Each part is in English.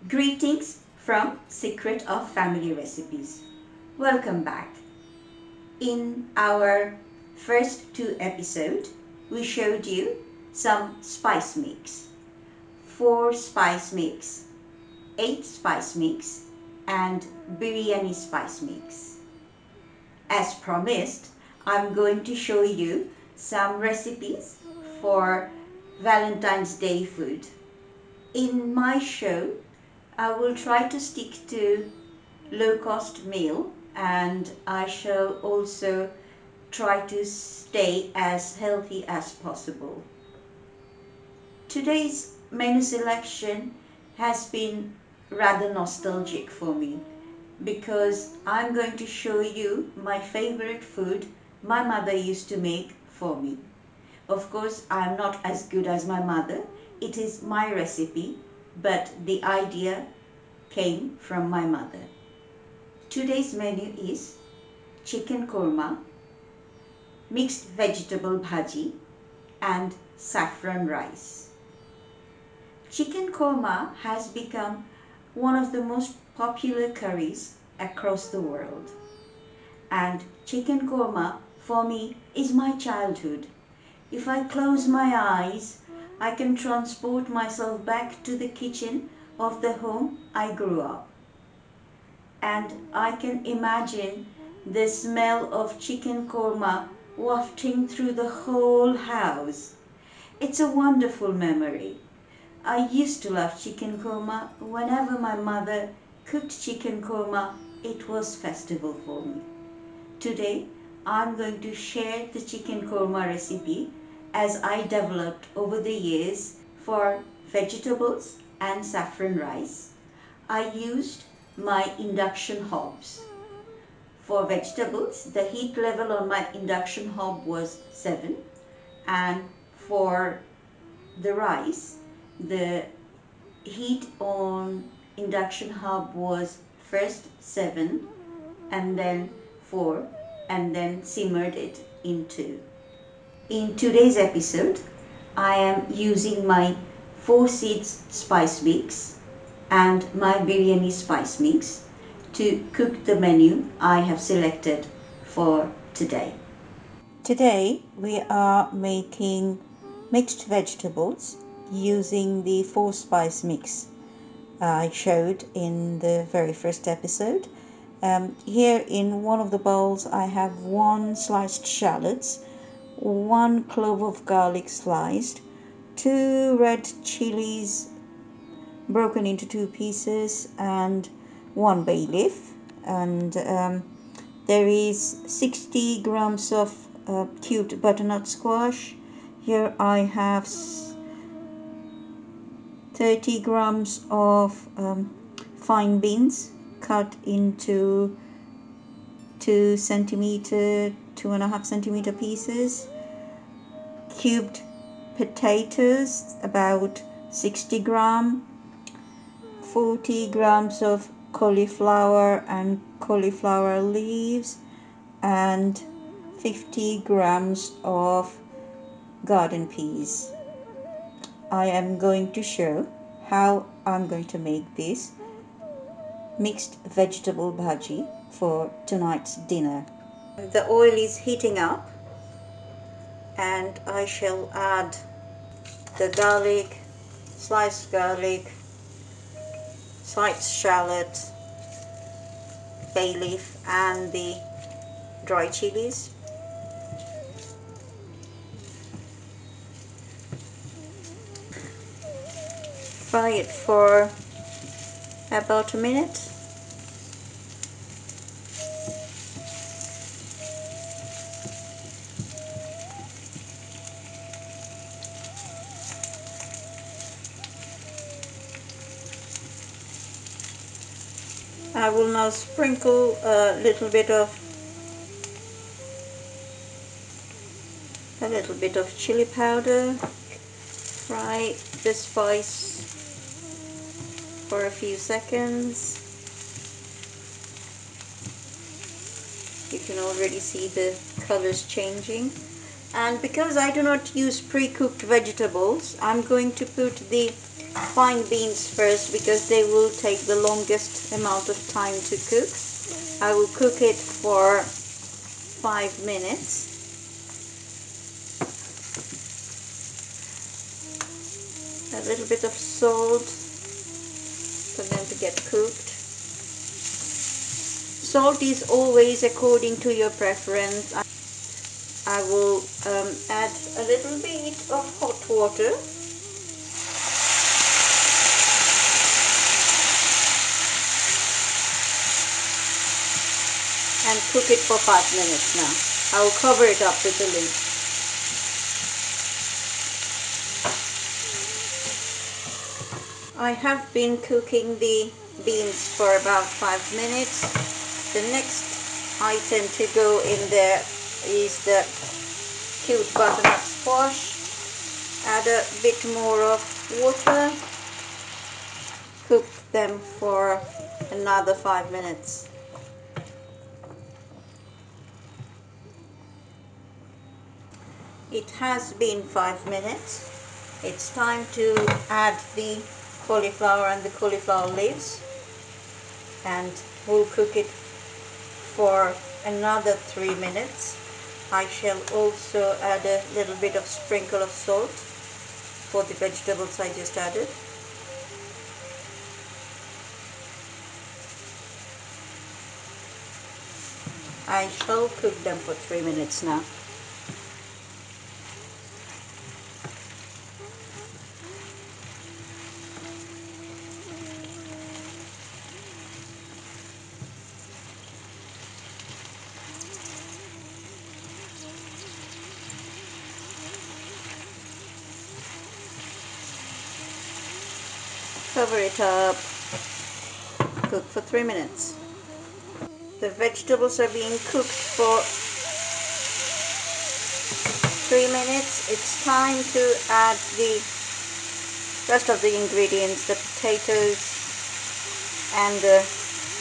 Greetings from Secret of Family Recipes. Welcome back. In our first two episodes, we showed you some spice mix. 4 spice mix, 8 spice mix and biryani spice mix. As promised, I'm going to show you some recipes for Valentine's Day food. In my show, I will try to stick to low-cost meal, and I shall also try to stay as healthy as possible. Today's menu selection has been rather nostalgic for me because I'm going to show you my favorite food my mother used to make for me. Of course, I'm not as good as my mother. It is my recipe, but the idea came from my mother. Today's menu is chicken korma, mixed vegetable bhaji and saffron rice. Chicken korma has become one of the most popular curries across the world. And chicken korma for me is my childhood. If I close my eyes, I can transport myself back to the kitchen of the home I grew up. And I can imagine the smell of chicken korma wafting through the whole house. It's a wonderful memory. I used to love chicken korma. Whenever my mother cooked chicken korma, it was festival for me. Today, I'm going to share the chicken korma recipe as I developed over the years for vegetables and saffron rice. I used my induction hobs. For vegetables, the heat level on my induction hob was 7, and for the rice, the heat on induction hob was first 7 and then 4 and then simmered it in 2. In today's episode, I am using my 4 seeds spice mix and my biryani spice mix to cook the menu I have selected for today. Today we are making mixed vegetables using the 4 spice mix I showed in the very first episode. Here in one of the bowls I have 1 sliced shallots, 1 clove of garlic sliced, 2 red chilies broken into 2 pieces and 1 bay leaf, and there is 60 grams of cubed butternut squash. Here I have 30 grams of fine beans cut into 2.5 centimeter pieces, cubed potatoes about 60 grams, 40 grams of cauliflower and cauliflower leaves, and 50 grams of garden peas. I am going to show how I'm going to make this mixed vegetable bhaji for tonight's dinner. The oil is heating up and I shall add the garlic, sliced shallot, bay leaf and the dry chilies. Fry it for about a minute. I will now sprinkle a little bit of chili powder. Fry the spice for a few seconds. You can already see the colors changing. And because I do not use pre-cooked vegetables, I'm going to put the fine beans first because they will take the longest amount of time to cook. I will cook it for 5 minutes. A little bit of salt for them to get cooked. Salt is always according to your preference. I will add a little bit of hot water. And cook it for 5 minutes now. I will cover it up with a lid. I have been cooking the beans for about 5 minutes. The next item to go in there is the cute butternut squash. Add a bit more of water. Cook them for another 5 minutes. It has been 5 minutes. It's time to add the cauliflower and the cauliflower leaves, and we'll cook it for another 3 minutes. I shall also add a little bit of sprinkle of salt for the vegetables I just added. I shall cook them for 3 minutes now. Cover it up, cook for 3 minutes. The vegetables are being cooked for 3 minutes. It's time to add the rest of the ingredients, the potatoes and the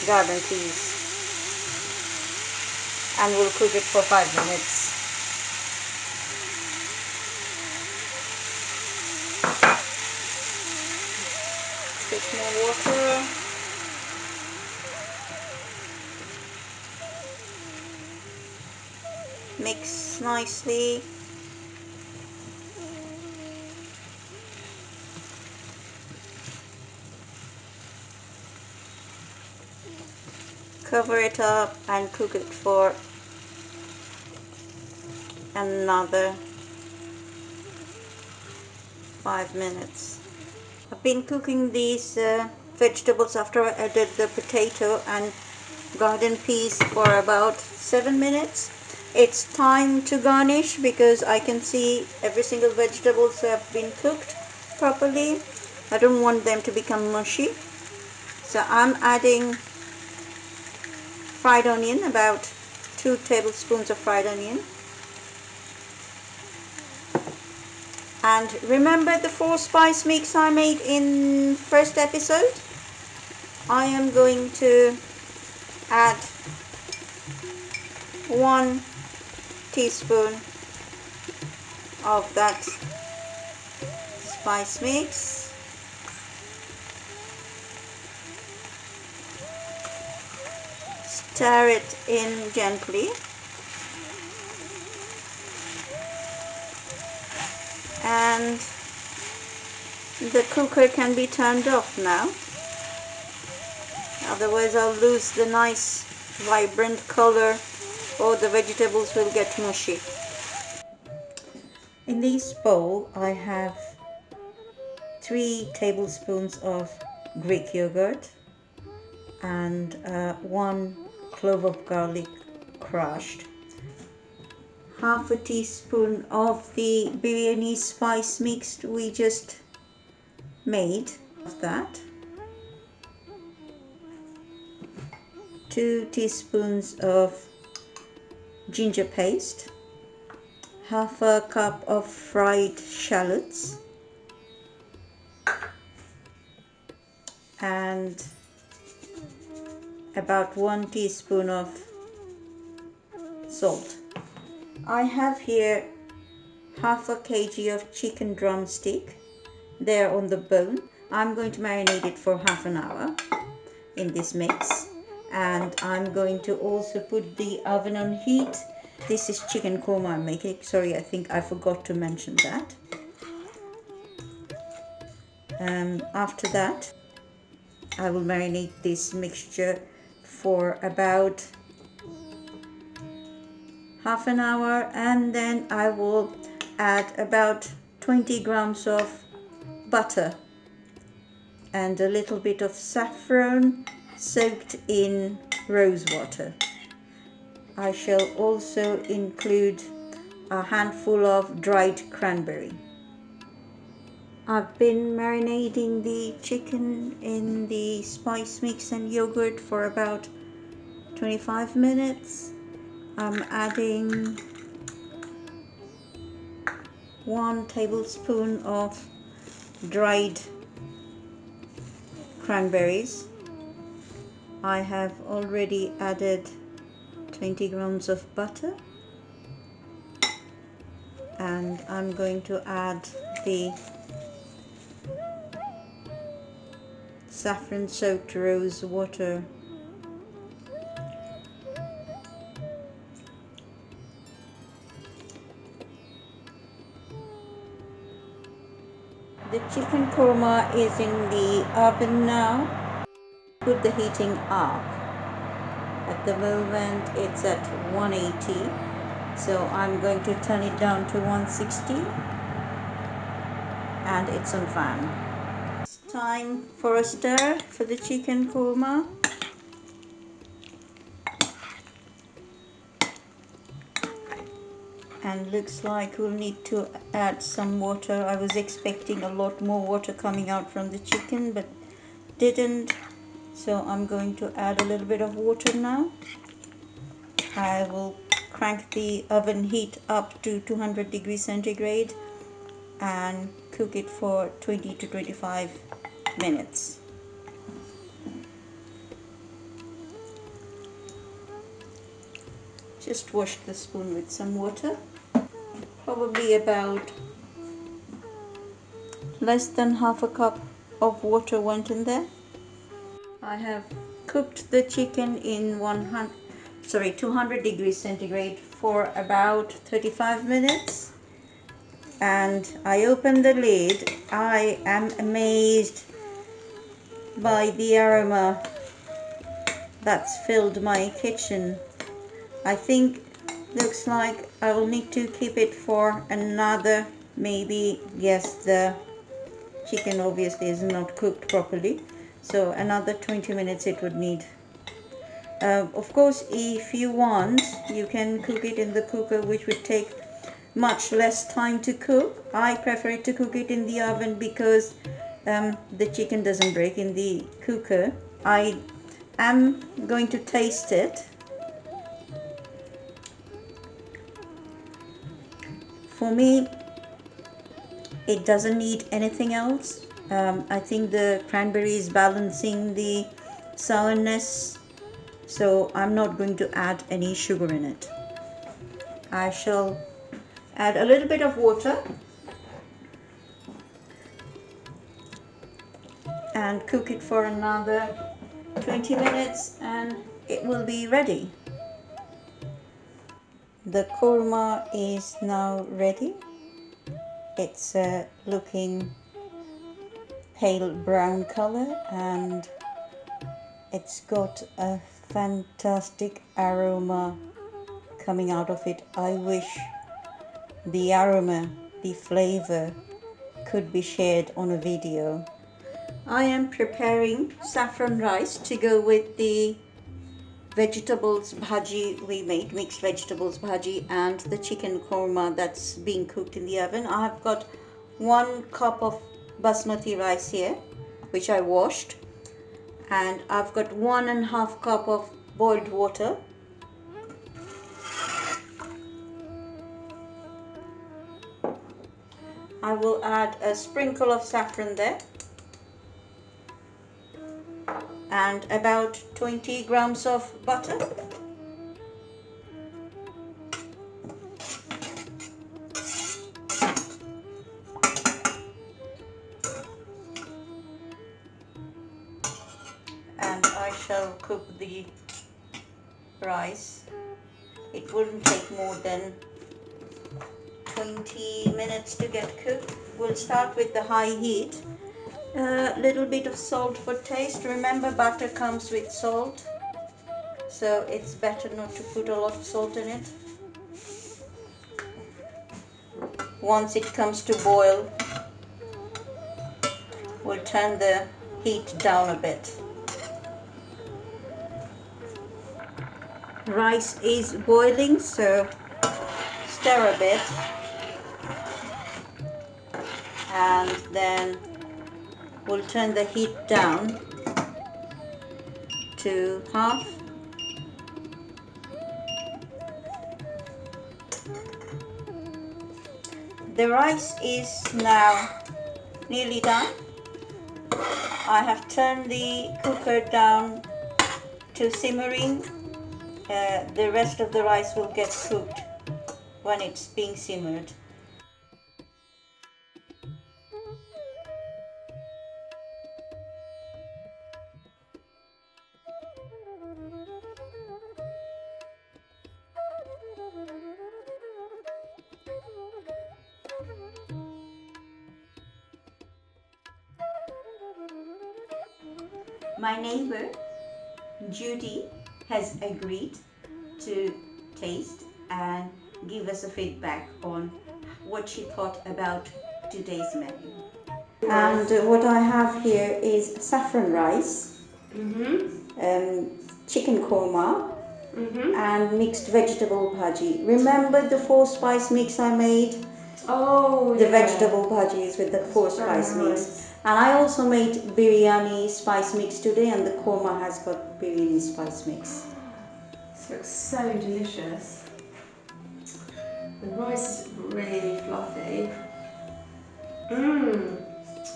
garden peas, and we'll cook it for 5 minutes. Bit more water. Mix nicely. Cover it up and cook it for another 5 minutes. I've been cooking these vegetables after I added the potato and garden peas for about 7 minutes. It's time to garnish because I can see every single vegetables have been cooked properly. I don't want them to become mushy. So I'm adding fried onion, about 2 tablespoons of fried onion. And remember the 4 spice mix I made in first episode? I am going to add 1 teaspoon of that spice mix. Stir it in gently. And the cooker can be turned off now. Otherwise I'll lose the nice vibrant color or the vegetables will get mushy. In this bowl I have 3 tablespoons of Greek yogurt and 1 clove of garlic crushed, half a teaspoon of the biryani spice mix we just made of that, 2 teaspoons of ginger paste, half a cup of fried shallots, and about 1 teaspoon of salt. I have here half a kg of chicken drumstick. They're on the bone. I'm going to marinate it for half an hour in this mix, and I'm going to also put the oven on heat. This is chicken korma I'm making. Sorry, I think I forgot to mention that. After that, I will marinate this mixture for about half an hour, and then I will add about 20 grams of butter and a little bit of saffron soaked in rose water. I shall also include a handful of dried cranberry. I've been marinating the chicken in the spice mix and yogurt for about 25 minutes. I'm adding 1 tablespoon of dried cranberries. I have already added 20 grams of butter, and I'm going to add the saffron soaked rose water. The chicken korma is in the oven now. Put the heating up. At the moment it's at 180, so I'm going to turn it down to 160, and it's on fan. It's time for a stir for the chicken korma. And looks like we'll need to add some water. I was expecting a lot more water coming out from the chicken, but didn't, so I'm going to add a little bit of water now. I will crank the oven heat up to 200 degrees centigrade and cook it for 20 to 25 minutes. Just wash the spoon with some water. Probably about less than half a cup of water went in there. I have cooked the chicken in 200 degrees centigrade for about 35 minutes, and I opened the lid. I am amazed by the aroma that's filled my kitchen. I think looks like I will need to keep it for another, maybe, yes, the chicken obviously is not cooked properly, so another 20 minutes it would need. Of course, if you want, you can cook it in the cooker, which would take much less time to cook. I prefer to cook it in the oven because the chicken doesn't break in the cooker. I am going to taste it. For me, it doesn't need anything else. I think the cranberry is balancing the sourness, so I'm not going to add any sugar in it. I shall add a little bit of water and cook it for another 20 minutes and it will be ready. The korma is now ready. It's looking pale brown color, and it's got a fantastic aroma coming out of it. I wish the aroma, the flavor could be shared on a video. I am preparing saffron rice to go with the vegetables bhaji we made, mixed vegetables bhaji, and the chicken korma that's being cooked in the oven. I have got 1 cup of basmati rice here, which I washed, and I've got 1.5 cup of boiled water. I will add a sprinkle of saffron there, and about 20 grams of butter. shall cook the rice. It wouldn't take more than 20 minutes to get cooked. We'll start with the high heat. A little bit of salt for taste. Remember, butter comes with salt, so it's better not to put a lot of salt in it. Once it comes to boil, we'll turn the heat down a bit. Rice is boiling, so stir a bit, and then we'll turn the heat down to half. The rice is now nearly done. I have turned the cooker down to simmering. The rest of the rice will get cooked when it's being simmered. My neighbor, Judy, has agreed to taste and give us a feedback on what she thought about today's menu. And what I have here is saffron rice, chicken korma, and mixed vegetable bhaji. Remember the 4-spice mix I made? Oh, the vegetable bhajis with the 4-spice mix. And I also made biryani spice mix today, and the korma has got biryani spice mix. This looks so delicious. The rice is really fluffy.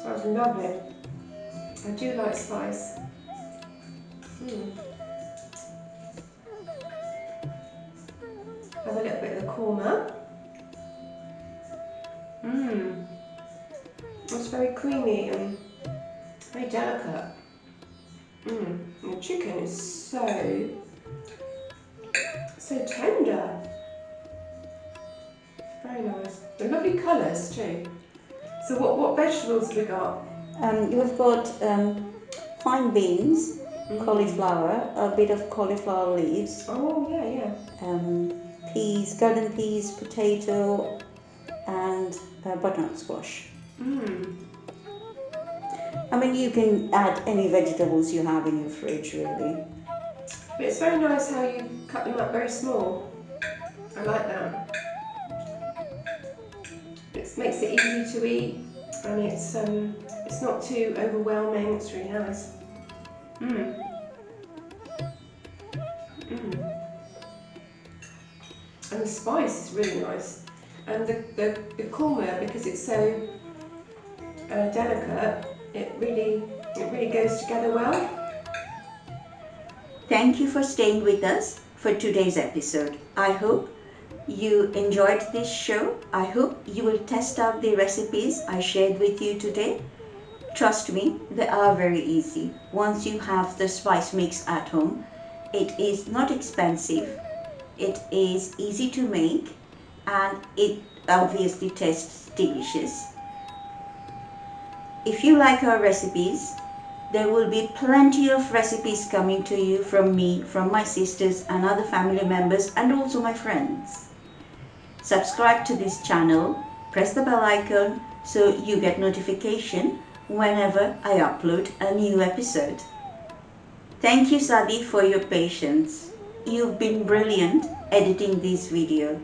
That's lovely. I do like spice. Have a little bit of the korma. It's very creamy and very delicate. And the chicken is so tender. Very nice. They're lovely colours too. So what vegetables have we got? We've got fine beans, cauliflower, a bit of cauliflower leaves. Oh yeah. Peas, garden peas, potato, and butternut squash. I mean, you can add any vegetables you have in your fridge, really. But it's very nice how you cut them up very small. I like that. It makes it easy to eat, and it's not too overwhelming. It's really nice. And the spice is really nice. And the korma, because it's so delicate, it really goes together well. Thank you for staying with us for today's episode. I hope you enjoyed this show. I hope you will test out the recipes I shared with you today. Trust me, they are very easy. Once you have the spice mix at home, it is not expensive, it is easy to make, and it obviously tastes delicious. If you like our recipes, there will be plenty of recipes coming to you from me, from my sisters and other family members, and also my friends. Subscribe to this channel, press the bell icon so you get notification whenever I upload a new episode. Thank you, Sadi, for your patience. You've been brilliant editing this video.